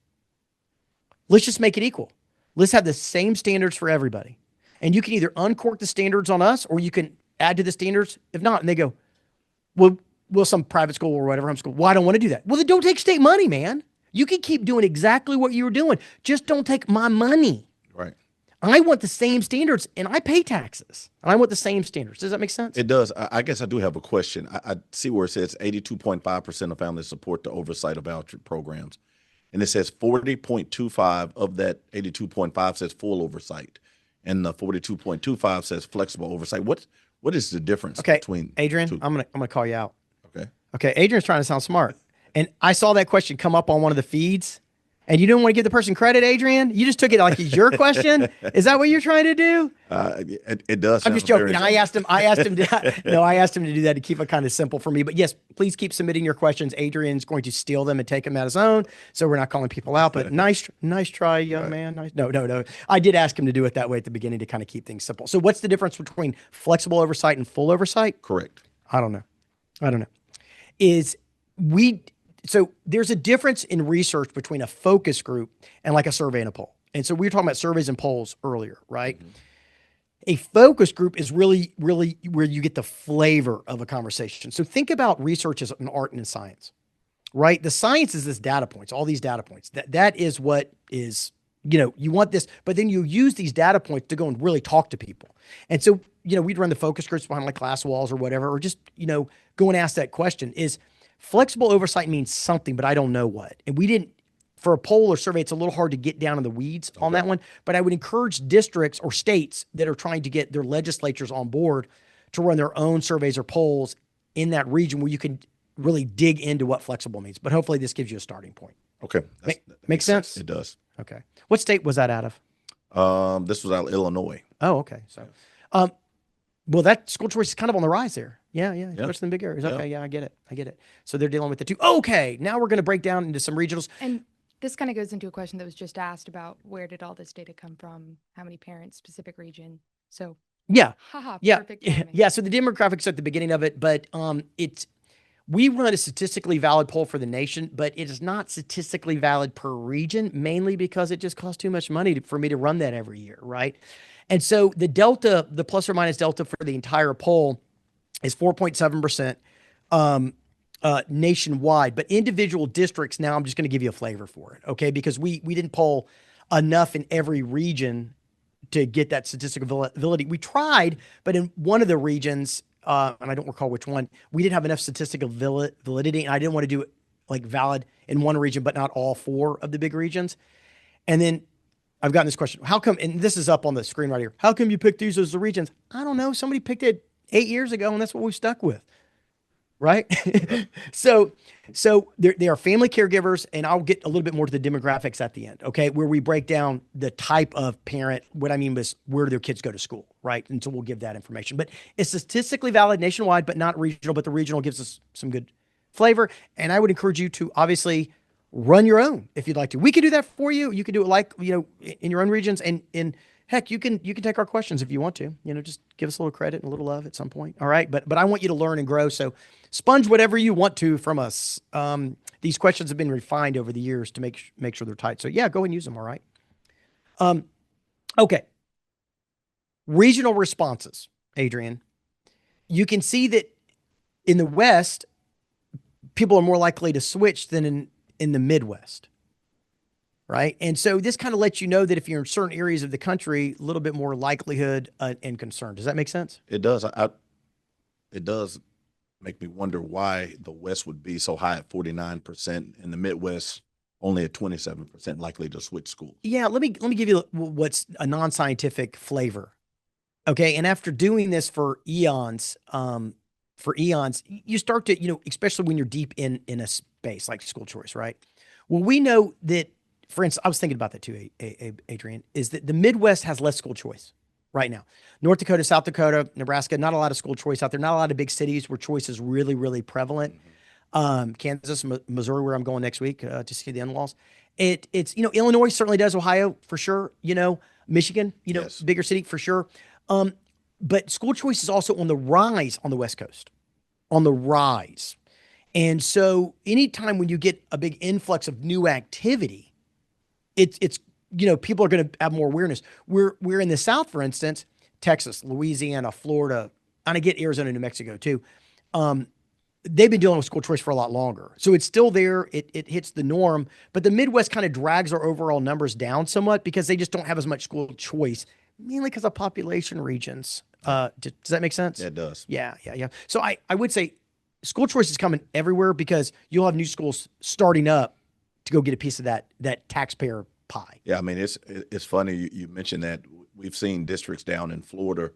Let's just make it equal. Let's have the same standards for everybody. And you can either uncork the standards on us or you can add to the standards. If not, and they go, well, some private school or whatever homeschool. Well, I don't want to do that. Well, then don't take state money, man. You can keep doing exactly what you were doing. Just don't take my money. Right. I want the same standards and I pay taxes. And I want the same standards. Does that make sense? It does. I guess I do have a question. I see where it says 82.5% of families support the oversight of voucher programs. And it says 40.25 of that 82.5 says full oversight. And the 42.25 says flexible oversight. What is the difference between Adrian, two? I'm gonna call you out. Okay. Okay. Adrian's trying to sound smart. And I saw that question come up on one of the feeds. And you didn't want to give the person credit, Adrian? You just took it like it's your question? Is that what you're trying to do? It does. I'm just joking. I asked him to do that to keep it kind of simple for me. But yes, please keep submitting your questions. Adrian's going to steal them and take them at his own. So we're not calling people out, but nice try, young man. Nice. No. I did ask him to do it that way at the beginning to kind of keep things simple. So what's the difference between flexible oversight and full oversight? Correct. I don't know. So there's a difference in research between a focus group and like a survey and a poll. And so we were talking about surveys and polls earlier, right? Mm-hmm. A focus group is really, really where you get the flavor of a conversation. So think about research as an art and a science, right? The science is this data points, all these data points. That is what is, you want this, but then you use these data points to go and really talk to people. And so, we'd run the focus groups behind like class walls or whatever, or just, go and ask that question. Is flexible oversight means something, but I don't know what. And we didn't, for a poll or survey, it's a little hard to get down in the weeds on that one. But I would encourage districts or states that are trying to get their legislatures on board to run their own surveys or polls in that region where you can really dig into what flexible means. But hopefully this gives you a starting point. Okay. Makes sense? It does. Okay. What state was that out of? This was out of Illinois. Oh, okay. So, well, that school choice is kind of on the rise there. Yeah. Especially in big areas. Okay, yeah, I get it. So they're dealing with it too. Okay, now we're going to break down into some regionals. And this kind of goes into a question that was just asked about where did all this data come from? How many parents, specific region? So perfect timing. Yeah. So the demographics at the beginning of it, but we run a statistically valid poll for the nation, but it is not statistically valid per region, mainly because it just costs too much money for me to run that every year, right? And so the delta, the plus or minus delta for the entire poll is 4.7% nationwide. But individual districts, now I'm just going to give you a flavor for it, okay? Because we didn't poll enough in every region to get that statistical validity. We tried, but in one of the regions, and I don't recall which one, we didn't have enough statistical validity, and I didn't want to do it like valid in one region, but not all four of the big regions. And then I've gotten this question. How come, and this is up on the screen right here, how come you picked these as the regions? I don't know. Somebody picked it 8 years ago, and that's what we've stuck with, right? So they are family caregivers, and I'll get a little bit more to the demographics at the end, okay, where we break down the type of parent. What I mean is where do their kids go to school, right? And so we'll give that information. But it's statistically valid nationwide, but not regional, but the regional gives us some good flavor. And I would encourage you to obviously run your own if you'd like to. We can do that for you. You can do it like, in your own regions. And heck, you can take our questions if you want to, just give us a little credit and a little love at some point. All right. But I want you to learn and grow. So sponge whatever you want to from us. These questions have been refined over the years to make sure they're tight. So yeah, go and use them. All right. Okay. Regional responses, Adrian. You can see that in the West, people are more likely to switch than in the Midwest, right? And so this kind of lets you know that if you're in certain areas of the country, a little bit more likelihood and concern. Does that make sense? It does. It does make me wonder why the West would be so high at 49% and the Midwest only at 27% likely to switch schools. Yeah, let me give you what's a non-scientific flavor. Okay, and after doing this for eons, you start to, especially when you're deep in a space like school choice, right? Well, we know that for instance, I was thinking about that too, Adrian, is that the Midwest has less school choice right now. North Dakota, South Dakota, Nebraska, not a lot of school choice out there. Not a lot of big cities where choice is really, really prevalent. Kansas, Missouri, where I'm going next week to see the in-laws. It's, Illinois certainly does, Ohio for sure, Michigan, yes, bigger city for sure. But school choice is also on the rise on the West Coast, on the rise. And so anytime when you get a big influx of new activity, it's people are going to have more awareness. We're in the South, for instance, Texas, Louisiana, Florida, and I get Arizona, New Mexico too. They've been dealing with school choice for a lot longer. So it's still there. It hits the norm, but the Midwest kind of drags our overall numbers down somewhat because they just don't have as much school choice, mainly because of population regions. Does that make sense? Yeah, it does. Yeah. So I would say school choice is coming everywhere because you'll have new schools starting up to go get a piece of that taxpayer pie. Yeah, I mean, it's funny you mentioned that. We've seen districts down in Florida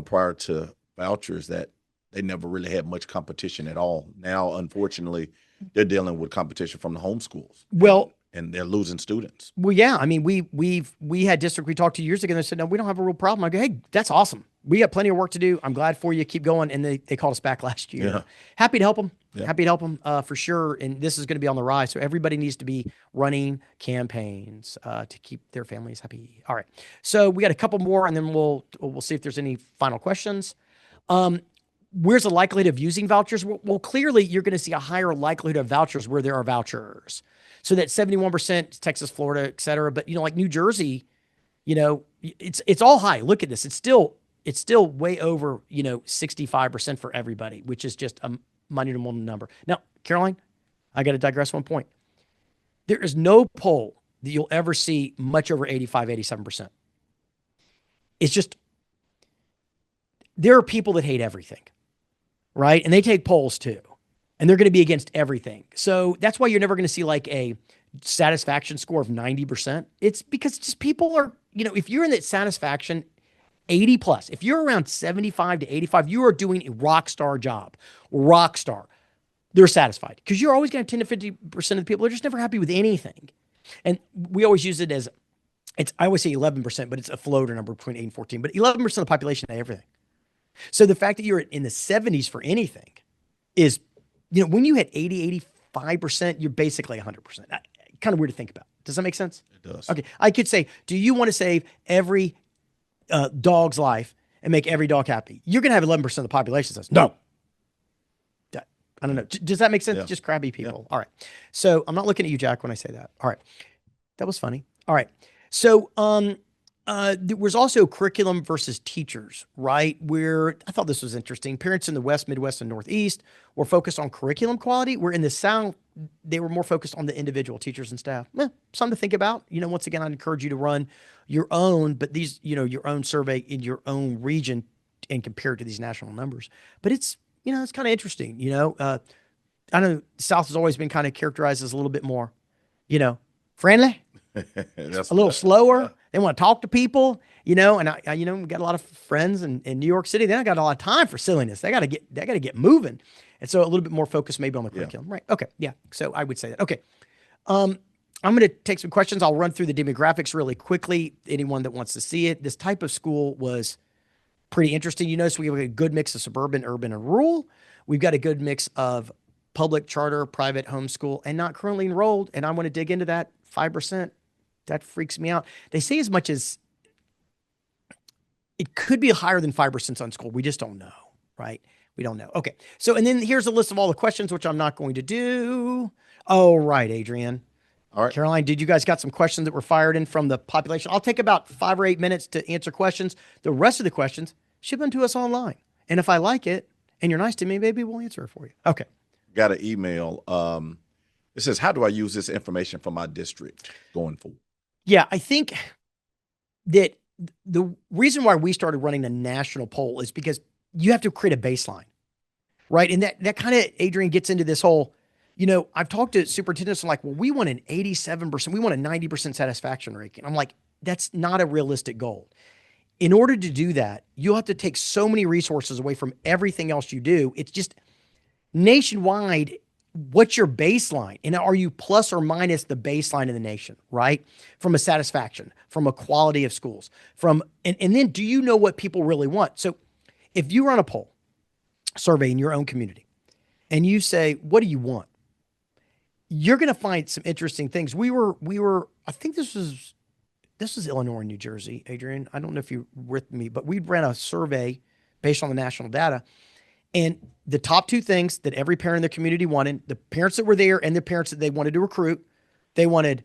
prior to vouchers that they never really had much competition at all. Now, unfortunately, they're dealing with competition from the homeschools. Well, and they're losing students. Well, yeah. I mean, we had district we talked to years ago and they said, no, we don't have a real problem. I go, hey, that's awesome. We got plenty of work to do. I'm glad for you. Keep going. And they called us back last year. Yeah. Happy to help them. Yeah. Happy to help them for sure. And this is going to be on the rise. So everybody needs to be running campaigns to keep their families happy. All right. So we got a couple more and then we'll see if there's any final questions. Where's the likelihood of using vouchers? Well, clearly you're going to see a higher likelihood of vouchers where there are vouchers. So that 71%, Texas, Florida, et cetera. But, like New Jersey, it's all high. Look at this. It's still way over, 65% for everybody, which is just a monumental number. Now, Caroline, I got to digress one point. There is no poll that you'll ever see much over 85, 87%. It's just, there are people that hate everything, right? And they take polls too. And they're going to be against everything. So that's why you're never going to see like a satisfaction score of 90%. It's because just people are, if you're in that satisfaction 80 plus, if you're around 75 to 85, you are doing a rock star job. Rock star. They're satisfied because you're always going to have 10 to 50% of the people are just never happy with anything. And we always use it as, I always say 11%, but it's a floater number between 8 and 14, but 11% of the population hate everything. So the fact that you're in the 70s for anything is, when you hit 80, 85%, you're basically 100%. Kind of weird to think about. Does that make sense? It does. Okay. I could say, do you want to save every dog's life and make every dog happy? You're going to have 11% of the population says, no. I don't know. Does that make sense? Yeah. Just crabby people. Yeah. All right. So I'm not looking at you, Jack, when I say that. All right. That was funny. All right. So there was also curriculum versus teachers, right? Where I thought this was interesting. Parents in the West, Midwest, and Northeast were focused on curriculum quality, where in the South, they were more focused on the individual teachers and staff. Something to think about. Once again, I'd encourage you to run your own, but these, your own survey in your own region and compare it to these national numbers. But it's, it's kind of interesting. I know the South has always been kind of characterized as a little bit more, friendly. A little slower. They want to talk to people, and I we got a lot of friends in New York City. They don't got a lot of time for silliness. They got to get moving. And so a little bit more focus maybe on the curriculum. Yeah. Right. Okay. Yeah. So I would say that. Okay. I'm going to take some questions. I'll run through the demographics really quickly. Anyone that wants to see it. This type of school was pretty interesting. You notice we have a good mix of suburban, urban, and rural. We've got a good mix of public, charter, private, homeschool, and not currently enrolled. And I want to dig into that 5%. That freaks me out. They say as much as it could be higher than 5% unschooled. We just don't know, right? We don't know. Okay. So, and then here's a list of all the questions, which I'm not going to do. Oh, right, Adrian. All right. Caroline, did you guys got some questions that were fired in from the population? I'll take about 5 or 8 minutes to answer questions. The rest of the questions, ship them to us online. And if I like it and you're nice to me, maybe we'll answer it for you. Okay. Got an email. It says, how do I use this information for my district going forward? Yeah, I think that the reason why we started running a national poll is because you have to create a baseline, right? And that kind of, Adrian, gets into this whole, I've talked to superintendents and like, well, we want an 87%, we want a 90% satisfaction rate. And I'm like, that's not a realistic goal. In order to do that, you'll have to take so many resources away from everything else you do. It's just nationwide, what's your baseline? And are you plus or minus the baseline of the nation, right? From a satisfaction, from a quality of schools, and then do you know what people really want? So if you run a poll survey in your own community and you say, what do you want? You're going to find some interesting things. I think this was Illinois and New Jersey, Adrian. I don't know if you were with me, but we ran a survey based on the national data. And the top two things that every parent in the community wanted, the parents that were there and the parents that they wanted to recruit, they wanted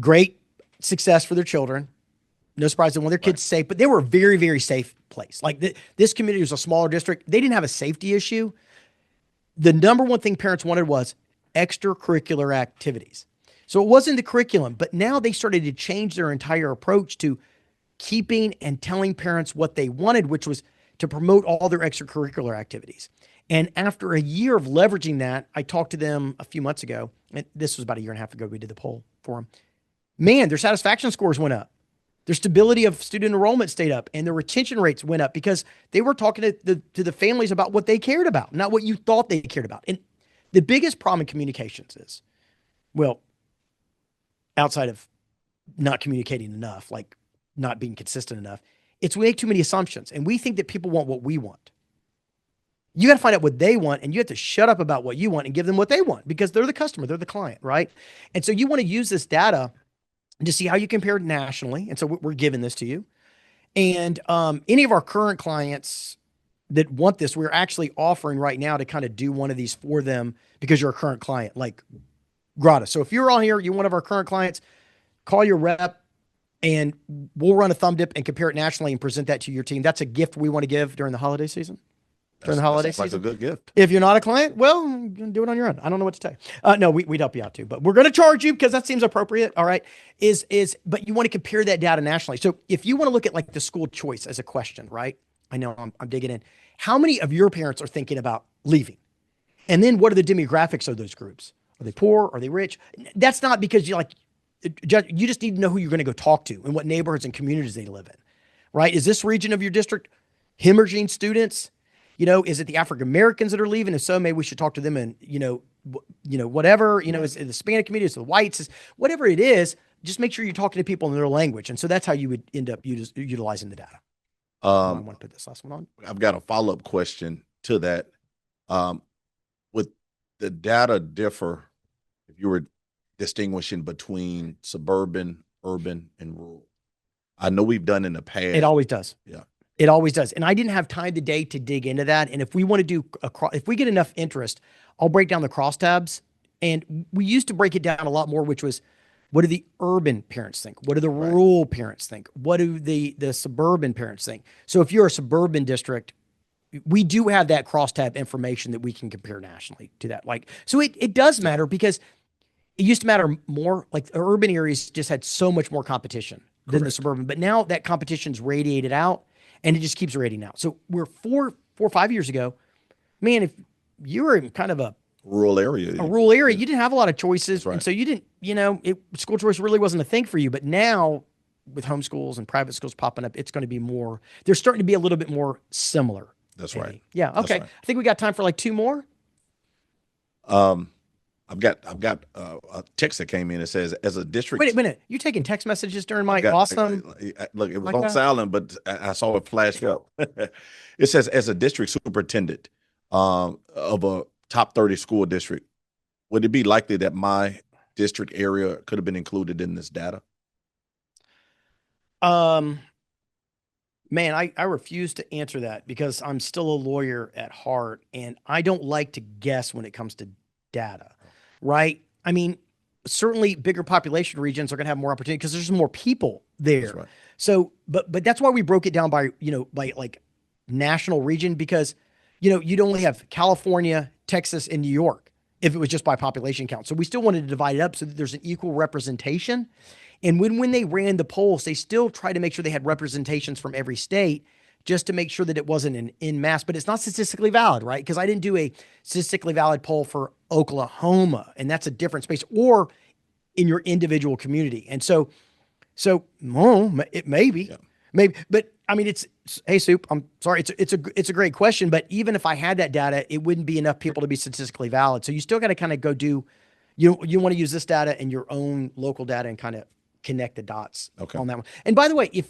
great success for their children. No surprise, they want their kids safe, but they were a very, very safe place. Like this community was a smaller district. They didn't have a safety issue. The number one thing parents wanted was extracurricular activities. So it wasn't the curriculum, but now they started to change their entire approach to keeping and telling parents what they wanted, which was to promote all their extracurricular activities. And after a year of leveraging that, I talked to them a few months ago, and this was about a year and a half ago, we did the poll for them. Man, their satisfaction scores went up. Their stability of student enrollment stayed up, and their retention rates went up because they were talking to the families about what they cared about, not what you thought they cared about. And the biggest problem in communications is, well, outside of not communicating enough, like not being consistent enough, it's we make too many assumptions, and we think that people want what we want. You got to find out what they want, and you have to shut up about what you want and give them what they want because they're the customer, they're the client, right? And so you want to use this data to see how you compare nationally. And so we're giving this to you. And any of our current clients that want this, we're actually offering right now to kind of do one of these for them because you're a current client, like gratis. So if you're on here, you're one of our current clients, call your rep and we'll run a thumb dip and compare it nationally and present that to your team. That's a gift we want to give during the holiday season. During the holiday season. Like a good gift. If you're not a client, well, you can do it on your own. I don't know what to tell you. No, we'd help you out too, but we're going to charge you because that seems appropriate. All right. But you want to compare that data nationally. So if you want to look at like the school choice as a question, right? I know I'm digging in. How many of your parents are thinking about leaving? And then what are the demographics of those groups? Are they poor? Are they rich? That's not because you just need to know who you're going to go talk to and what neighborhoods and communities they live in, right? Is this region of your district hemorrhaging students? Is it the African Americans that are leaving? If so, maybe we should talk to them and, whatever, is it the Hispanic community, is the whites, is whatever it is, just make sure you're talking to people in their language. And so that's how you would end up utilizing the data. I want to put this last one on. I've got a follow-up question to that. Would the data differ if you were distinguishing between suburban, urban, and rural? I know we've done in the past. It always does. Yeah. It always does. And I didn't have time today to dig into that. And if we want to do if we get enough interest, I'll break down the crosstabs. And we used to break it down a lot more, which was, what do the urban parents think? What do the rural parents think? What do the suburban parents think? So if you're a suburban district, we do have that crosstab information that we can compare nationally to that. So it does matter because it used to matter more. Like the urban areas just had so much more competition than the suburban, but now that competition's radiated out. And it just keeps radiating out. So we're 4 or 5 years ago, man, if you were in kind of a rural area, you didn't have a lot of choices. Right. And so you didn't, school choice really wasn't a thing for you. But now with homeschools and private schools popping up, it's going to be more, they're starting to be a little bit more similar. That's right. Yeah. Okay. Right. I think we got time for like 2 more. I've got a text that came in that says, as a district. Wait a minute. You taking text messages during my awesome? Look, it was on silent, but I saw it flash up. It says, as a district superintendent of a top 30 school district, would it be likely that my district area could have been included in this data? Man, I refuse to answer that because I'm still a lawyer at heart and I don't like to guess when it comes to data. Right. I mean, certainly bigger population regions are going to have more opportunity because there's more people there. That's right. So, but that's why we broke it down by like national region, because, you'd only have California, Texas, and New York if it was just by population count. So we still wanted to divide it up so that there's an equal representation. And when they ran the polls, they still tried to make sure they had representations from every state, just to make sure that it wasn't an en masse, but it's not statistically valid, right? Because I didn't do a statistically valid poll for Oklahoma, and that's a different space, or in your individual community. And so it maybe, but I mean, Hey, Soup, I'm sorry. It's a great question, but even if I had that data, it wouldn't be enough people to be statistically valid. So you still got to kind of go do, you want to use this data and your own local data and kind of connect the dots on that one. And by the way, if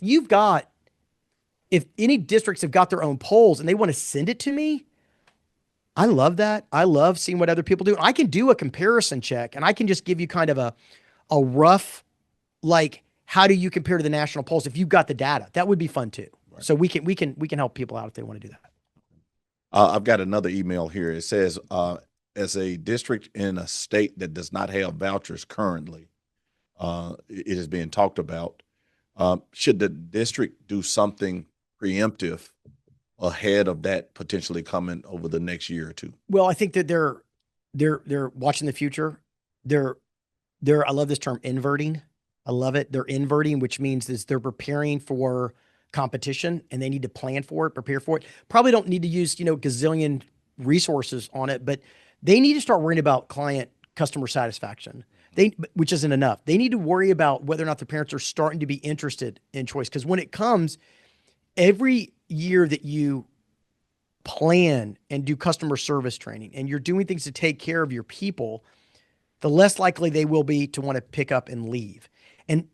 any districts have got their own polls and they want to send it to me, I love that. I love seeing what other people do. I can do a comparison check and I can just give you kind of a rough, like, how do you compare to the national polls if you've got the data? That would be fun too. Right. So we can help people out if they want to do that. I've got another email here. It says, as a district in a state that does not have vouchers currently, it is being talked about. Should the district do something preemptive ahead of that potentially coming over the next year or two? Well, I think that they're watching the future. I love this term, inverting. I love it. They're inverting, which means they're preparing for competition and they need to plan for it, prepare for it. Probably don't need to use, gazillion resources on it, but they need to start worrying about customer satisfaction. Which isn't enough. They need to worry about whether or not the parents are starting to be interested in choice. Because when it comes, every year that you plan and do customer service training and you're doing things to take care of your people, the less likely they will be to want to pick up and leave. And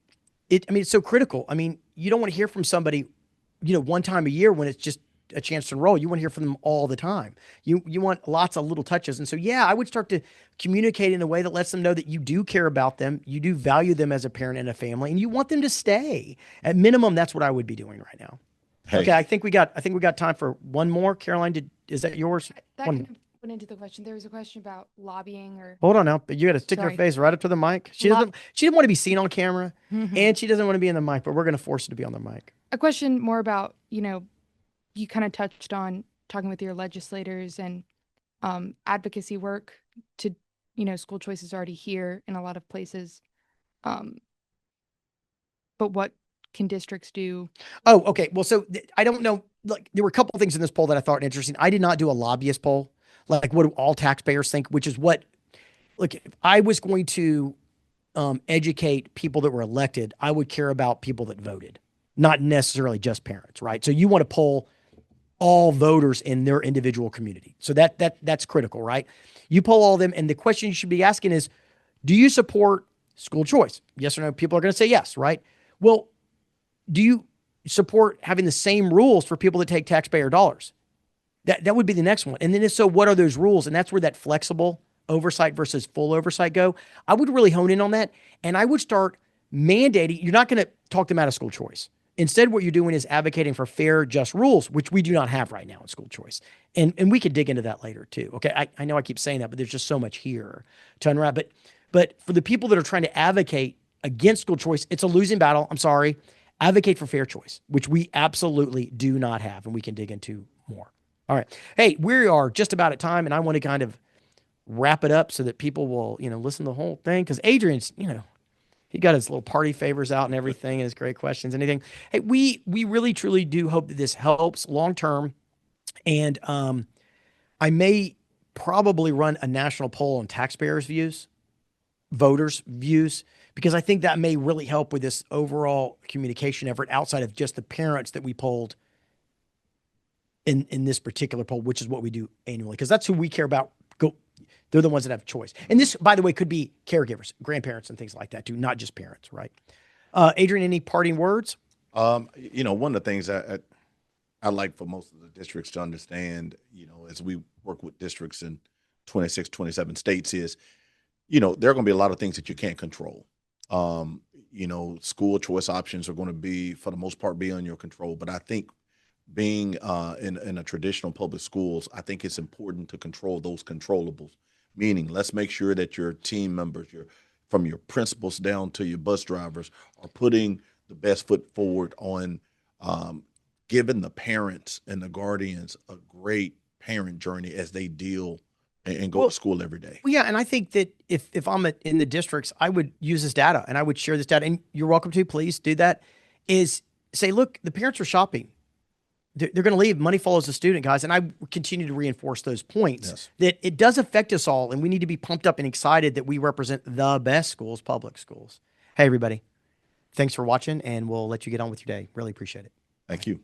it's so critical. I mean, you don't want to hear from somebody, one time a year when it's just a chance to enroll. You want to hear from them all the time. You want lots of little touches. And so, yeah, I would start to communicate in a way that lets them know that you do care about them. You do value them as a parent and a family, and you want them to stay. At minimum, that's what I would be doing right now. Hey. Okay, I think we got time for one more. Caroline, is that yours? That kind of went into the question. There was a question about lobbying or. Hold on now, but you got to stick your face right up to the mic. She didn't want to be seen on camera, and she doesn't want to be in the mic, but we're going to force her to be on the mic. A question more about, you kind of touched on talking with your legislators and advocacy work to, school choice is already here in a lot of places. But what can districts do? Oh, okay. Well, so I don't know. Like, there were a couple of things in this poll that I thought interesting. I did not do a lobbyist poll. Like, what do all taxpayers think? Which is what, look, if I was going to educate people that were elected, I would care about people that voted, not necessarily just parents, right? So you want to poll all voters in their individual community. So that's critical, right? You poll all of them, and the question you should be asking is, do you support school choice? Yes or no? People are going to say yes, right? Well, do you support having the same rules for people that take taxpayer dollars? That would be the next one. And then if so, what are those rules? And that's where that flexible oversight versus full oversight go. I would really hone in on that, and I would start mandating. You're not going to talk them out of school choice. Instead, what you're doing is advocating for fair, just rules, which we do not have right now in school choice. And we could dig into that later too. Okay, I know I keep saying that, but there's just so much here to unwrap. But for the people that are trying to advocate against school choice, it's a losing battle. I'm sorry. Advocate for fair choice, which we absolutely do not have, and we can dig into more. All right. Hey, we are just about at time, and I want to kind of wrap it up so that people will, listen to the whole thing. Because Adrian's, he got his little party favors out and everything and his great questions and anything. Hey, we really, truly do hope that this helps long-term. And I may probably run a national poll on taxpayers' views, voters' views, because I think that may really help with this overall communication effort outside of just the parents that we polled in this particular poll, which is what we do annually, because that's who we care about. They're the ones that have choice. And this, by the way, could be caregivers, grandparents, and things like that too, not just parents, right? Adrian, any parting words? One of the things I like for most of the districts to understand, as we work with districts in 26, 27 states is, there are going to be a lot of things that you can't control. School choice options are going to be, for the most part, beyond your control. But I think being in a traditional public schools, I think it's important to control those controllables, meaning let's make sure that your team members, from your principals down to your bus drivers, are putting the best foot forward on giving the parents and the guardians a great parent journey as they deal and go to school every day. Well, yeah, and I think that if I'm in the districts, I would use this data and I would share this data, and you're welcome to, please do that, is say, look, the parents are shopping. They're going to leave. Money follows the student, guys. And I continue to reinforce those points, that it does affect us all. And we need to be pumped up and excited that we represent the best schools, public schools. Hey, everybody. Thanks for watching, and we'll let you get on with your day. Really appreciate it. Thank you.